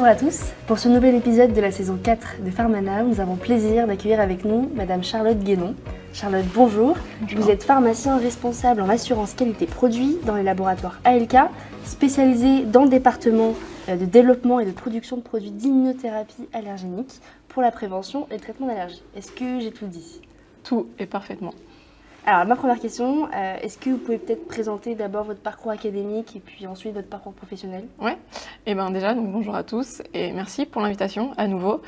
Bonjour à tous. Pour ce nouvel épisode de la saison 4 de Pharmana, nous avons plaisir d'accueillir avec nous Madame Charlotte Guénon. Charlotte, bonjour. Vous êtes pharmacien responsable en assurance qualité produit dans les laboratoires ALK, spécialisé dans le département de développement et de production de produits d'immunothérapie allergénique pour la prévention et le traitement d'allergies. Est-ce que j'ai tout dit ? Tout est parfaitement. Alors, ma première question, est-ce que vous pouvez peut-être présenter d'abord votre parcours académique et puis ensuite votre parcours professionnel ? Ouais, et bien déjà, donc bonjour à tous et merci pour l'invitation à nouveau.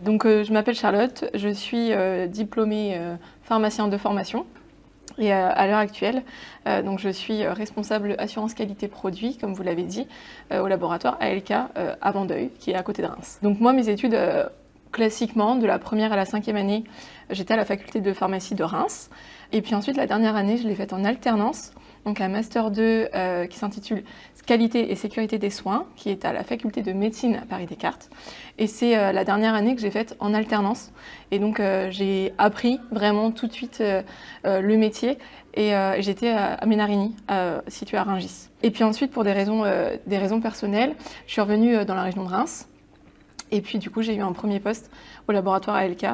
Donc, je m'appelle Charlotte, je suis diplômée pharmacien de formation et à l'heure actuelle, donc je suis responsable assurance qualité produit, comme vous l'avez dit, au laboratoire ALK à Vandeuil, qui est à côté de Reims. Donc moi, mes études, classiquement, de la première à la 5e année, j'étais à la faculté de pharmacie de Reims. Et puis ensuite, la dernière année, je l'ai faite en alternance, donc un Master 2 qui s'intitule Qualité et sécurité des soins, qui est à la faculté de médecine à Paris-Descartes. Et c'est la dernière année que j'ai faite en alternance. Et donc, j'ai appris vraiment tout de suite le métier. Et j'étais à Ménarigny, située à Rungis. Et puis ensuite, pour des raisons personnelles, je suis revenue dans la région de Reims. Et puis du coup, j'ai eu un premier poste au laboratoire ALK,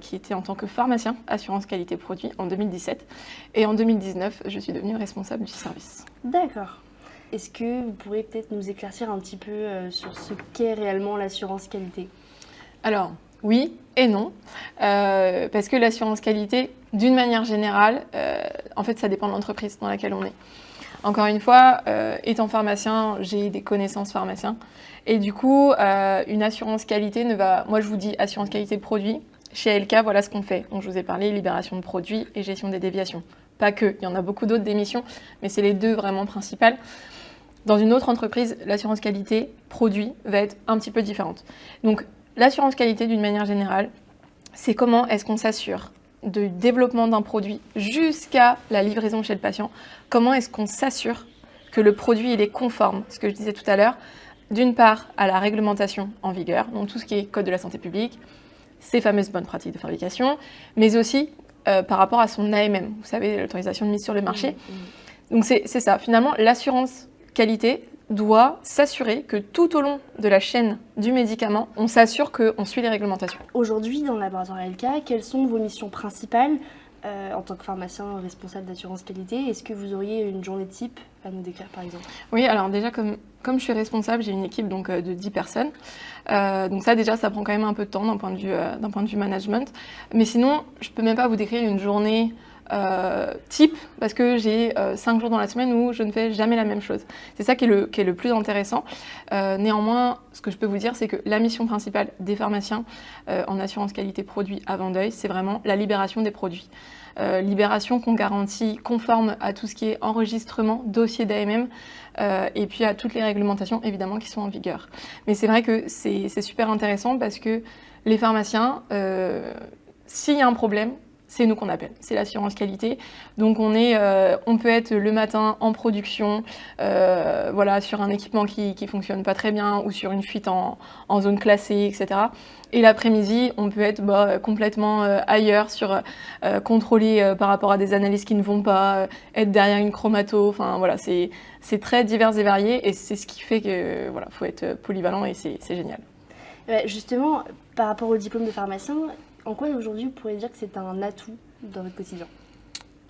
qui était en tant que pharmacien assurance qualité produit en 2017. Et en 2019, je suis devenue responsable du service. D'accord. Est-ce que vous pourriez peut-être nous éclaircir un petit peu sur ce qu'est réellement l'assurance qualité ? Alors, oui et non. Parce que l'assurance qualité, d'une manière générale, en fait, ça dépend de l'entreprise dans laquelle on est. Encore une fois, étant pharmacien, j'ai des connaissances pharmaciens. Et du coup, une assurance qualité ne va... Moi, je vous dis assurance qualité de produit. Chez ALK, voilà ce qu'on fait. Donc, je vous ai parlé libération de produits et gestion des déviations. Pas que, il y en a beaucoup d'autres démissions, mais c'est les deux vraiment principales. Dans une autre entreprise, l'assurance qualité produit va être un petit peu différente. Donc, l'assurance qualité, d'une manière générale, c'est comment est-ce qu'on s'assure du développement d'un produit jusqu'à la livraison chez le patient. Comment est-ce qu'on s'assure que le produit il est conforme, ce que je disais tout à l'heure, d'une part à la réglementation en vigueur, donc tout ce qui est code de la santé publique, ces fameuses bonnes pratiques de fabrication, mais aussi par rapport à son AMM, vous savez, l'autorisation de mise sur le marché. Donc c'est ça, finalement, l'assurance qualité doit s'assurer que tout au long de la chaîne du médicament, on s'assure qu'on suit les réglementations. Aujourd'hui, dans le laboratoire ALK, quelles sont vos missions principales en tant que pharmacien responsable d'assurance qualité? Est-ce que vous auriez une journée type à nous décrire, par exemple? Oui, alors déjà, comme je suis responsable, j'ai une équipe donc, de 10 personnes. Donc ça, déjà, ça prend quand même un peu de temps d'un point de vue management. Mais sinon, je ne peux même pas vous décrire une journée type, parce que j'ai 5 jours dans la semaine où je ne fais jamais la même chose. C'est ça qui est le plus intéressant. Néanmoins, ce que je peux vous dire, c'est que la mission principale des pharmaciens en assurance qualité produit à Vandeuil, c'est vraiment la libération des produits. Libération qu'on garantit conforme à tout ce qui est enregistrement, dossier d'AMM, et puis à toutes les réglementations évidemment qui sont en vigueur. Mais c'est vrai que c'est super intéressant parce que les pharmaciens, s'il y a un problème, c'est nous qu'on appelle, c'est l'assurance qualité. Donc on peut être le matin en production, voilà, sur un équipement qui fonctionne pas très bien ou sur une fuite en zone classée, etc. Et l'après-midi, on peut être complètement ailleurs, sur contrôler par rapport à des analyses qui ne vont pas, être derrière une chromato. Enfin voilà, c'est très divers et varié et c'est ce qui fait que voilà, faut être polyvalent et c'est génial. Justement, par rapport au diplôme de pharmacien, en quoi aujourd'hui vous pourriez dire que c'est un atout dans votre quotidien ?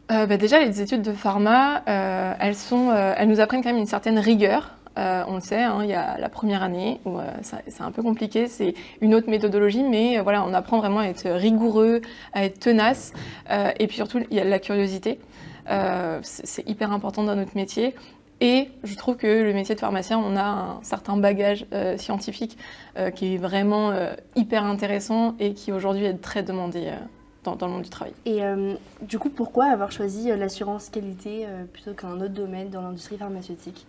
Déjà, les études de pharma, elles nous apprennent quand même une certaine rigueur. On le sait, hein, il y a la première année où c'est un peu compliqué, c'est une autre méthodologie, mais voilà, on apprend vraiment à être rigoureux, à être tenace, et puis surtout, il y a la curiosité. C'est hyper important dans notre métier. Et je trouve que le métier de pharmacien, on a un certain bagage scientifique qui est vraiment hyper intéressant et qui aujourd'hui est très demandé dans le monde du travail. Et du coup, pourquoi avoir choisi l'assurance qualité plutôt qu'un autre domaine dans l'industrie pharmaceutique ?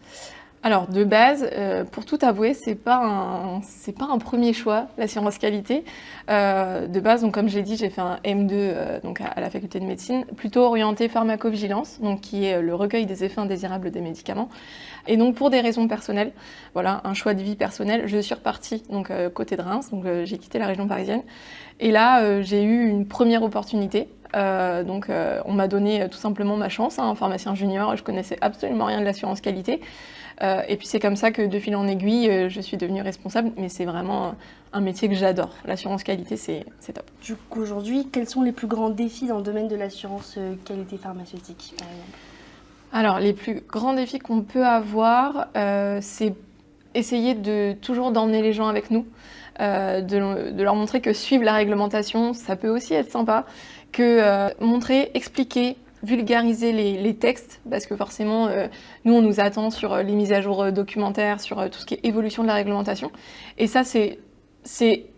Alors de base, pour tout avouer, c'est pas un premier choix, l'assurance qualité. De base, donc comme j'ai dit, j'ai fait un M2 donc à la faculté de médecine, plutôt orienté pharmacovigilance, donc qui est le recueil des effets indésirables des médicaments. Et donc pour des raisons personnelles, voilà, un choix de vie personnel, je suis repartie donc côté de Reims, donc j'ai quitté la région parisienne. Et là, j'ai eu une première opportunité. On m'a donné tout simplement ma chance, un pharmacien junior, je connaissais absolument rien de l'assurance qualité. Et puis c'est comme ça que de fil en aiguille, je suis devenue responsable. Mais c'est vraiment un métier que j'adore. L'assurance qualité, c'est top. Du coup, aujourd'hui, quels sont les plus grands défis dans le domaine de l'assurance qualité pharmaceutique, par exemple? Alors, les plus grands défis qu'on peut avoir, c'est essayer de toujours d'emmener les gens avec nous, de leur montrer que suivre la réglementation, ça peut aussi être sympa, que montrer, expliquer, vulgariser les textes, parce que forcément, nous, on nous attend sur les mises à jour documentaires, sur tout ce qui est évolution de la réglementation. Et ça, c'est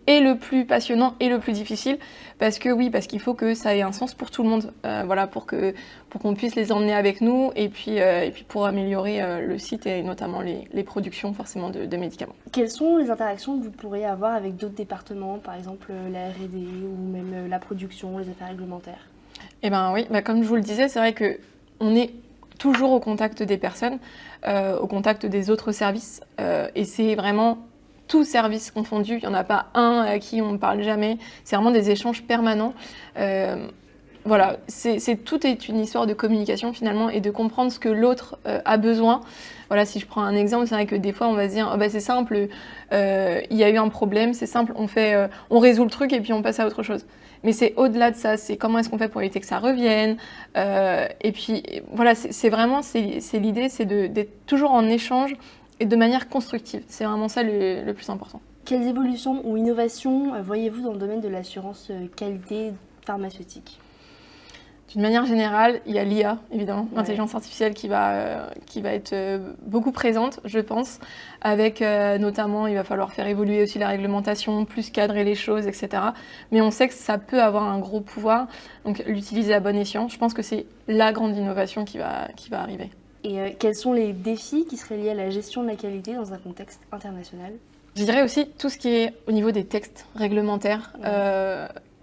et le plus passionnant et le plus difficile, parce qu'il faut que ça ait un sens pour tout le monde, voilà, pour qu'on puisse les emmener avec nous, et puis pour améliorer le site et notamment les productions forcément de médicaments. Quelles sont les interactions que vous pourriez avoir avec d'autres départements, par exemple la R&D ou même la production, les affaires réglementaires? Eh bien oui, comme je vous le disais, c'est vrai qu'on est toujours au contact des personnes, au contact des autres services, et c'est vraiment tout service confondu, il n'y en a pas un à qui on ne parle jamais, c'est vraiment des échanges permanents. Voilà, tout est une histoire de communication finalement et de comprendre ce que l'autre a besoin. Voilà, si je prends un exemple, c'est vrai que des fois on va se dire oh, c'est simple, il y a eu un problème, c'est simple, on résout le truc et puis on passe à autre chose. Mais c'est au-delà de ça, c'est comment est-ce qu'on fait pour éviter que ça revienne. Et puis voilà, c'est l'idée, c'est d'être toujours en échange et de manière constructive. C'est vraiment ça le plus important. Quelles évolutions ou innovations voyez-vous dans le domaine de l'assurance qualité pharmaceutique? D'une manière générale, il y a l'IA, évidemment, l'intelligence artificielle qui va être beaucoup présente, je pense, avec notamment, il va falloir faire évoluer aussi la réglementation, plus cadrer les choses, etc. Mais on sait que ça peut avoir un gros pouvoir, donc l'utiliser à bon escient, je pense que c'est la grande innovation qui va arriver. Et quels sont les défis qui seraient liés à la gestion de la qualité dans un contexte international? Je dirais aussi tout ce qui est au niveau des textes réglementaires,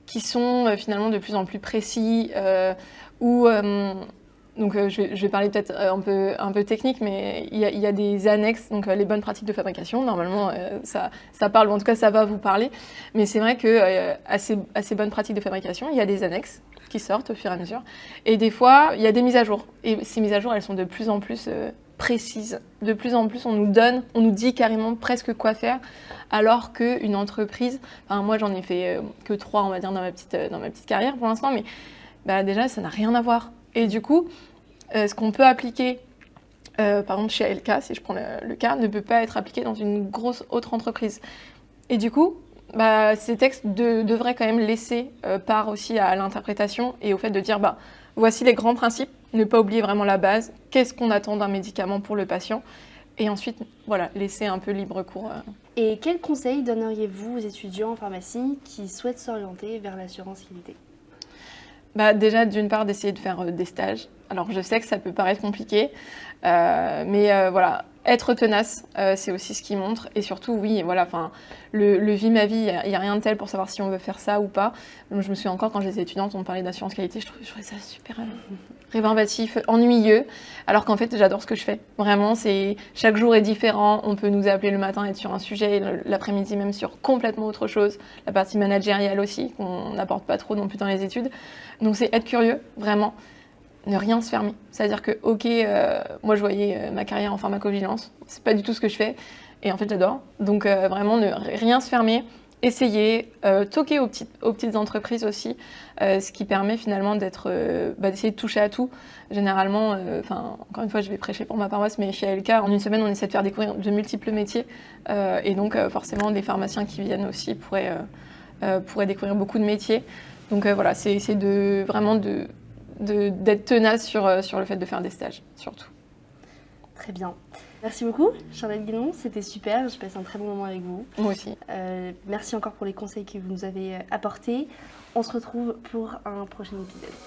qui sont finalement de plus en plus précis, donc je vais parler peut-être un peu technique, mais il y a des annexes, donc les bonnes pratiques de fabrication, normalement ça parle, ou en tout cas ça va vous parler, mais c'est vrai qu'à ces bonnes pratiques de fabrication, il y a des annexes qui sortent au fur et à mesure, et des fois il y a des mises à jour, et ces mises à jour elles sont de plus en plus précises, de plus en plus on nous dit carrément presque quoi faire, alors qu'une entreprise, moi j'en ai fait que 3 on va dire dans ma petite carrière pour l'instant, mais déjà ça n'a rien à voir. Et du coup, ce qu'on peut appliquer, par exemple chez ALK, si je prends le cas, ne peut pas être appliqué dans une grosse autre entreprise. Et du coup, ces textes devraient quand même laisser part aussi à l'interprétation et au fait de dire, voici les grands principes, ne pas oublier vraiment la base, qu'est-ce qu'on attend d'un médicament pour le patient, et ensuite, voilà, laisser un peu libre cours. Et quels conseils donneriez-vous aux étudiants en pharmacie qui souhaitent s'orienter vers l'assurance qualité? Déjà, d'une part, d'essayer de faire des stages. Alors, je sais que ça peut paraître compliqué, mais voilà, être tenace, c'est aussi ce qui montre. Et surtout, oui, voilà, le vie ma vie, il n'y a rien de tel pour savoir si on veut faire ça ou pas. Je me souviens encore, quand j'étais étudiante, on parlait d'assurance qualité, je trouvais ça super rébarbatif, ennuyeux, alors qu'en fait, j'adore ce que je fais. Vraiment, chaque jour est différent. On peut nous appeler le matin, être sur un sujet, l'après-midi même sur complètement autre chose. La partie managériale aussi, qu'on n'apporte pas trop non plus dans les études. Donc, c'est être curieux, vraiment. Ne rien se fermer. C'est-à-dire que, moi je voyais ma carrière en pharmacovigilance, c'est pas du tout ce que je fais, et en fait j'adore. Donc vraiment ne rien se fermer, essayer, toquer aux petites entreprises aussi, ce qui permet finalement d'essayer de toucher à tout. Généralement, encore une fois je vais prêcher pour ma paroisse, mais chez ALK, en une semaine on essaie de faire découvrir de multiples métiers, et donc forcément des pharmaciens qui viennent aussi pourraient découvrir beaucoup de métiers. Donc voilà, c'est essayer d'être tenace sur le fait de faire des stages, surtout. Très bien. Merci beaucoup, Charlotte Guénon, c'était super, je passe un très bon moment avec vous. Moi aussi. Merci encore pour les conseils que vous nous avez apportés. On se retrouve pour un prochain épisode.